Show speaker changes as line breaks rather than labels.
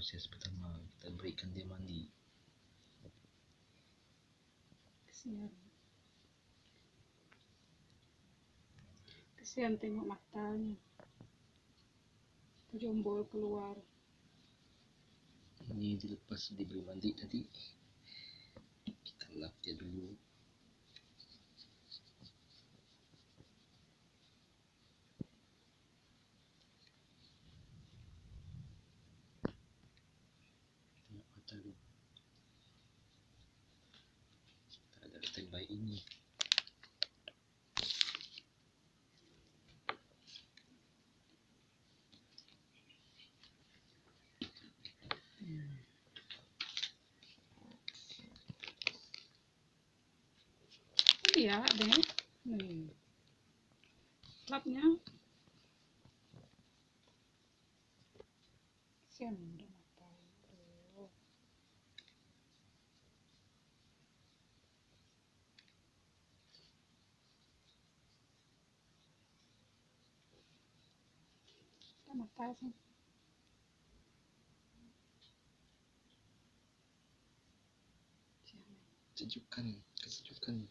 proses pertama kita berikan dia mandi.
Kesian tengok matanya, jombol keluar.
Ini dilepas diberi mandi tadi, kita lap dia dulu. Tengok mata dulu. Kita ada standby ini.
Iya deh, lapnya kesian udah mata. Udah mata sih.
Sejukan, kesejukan.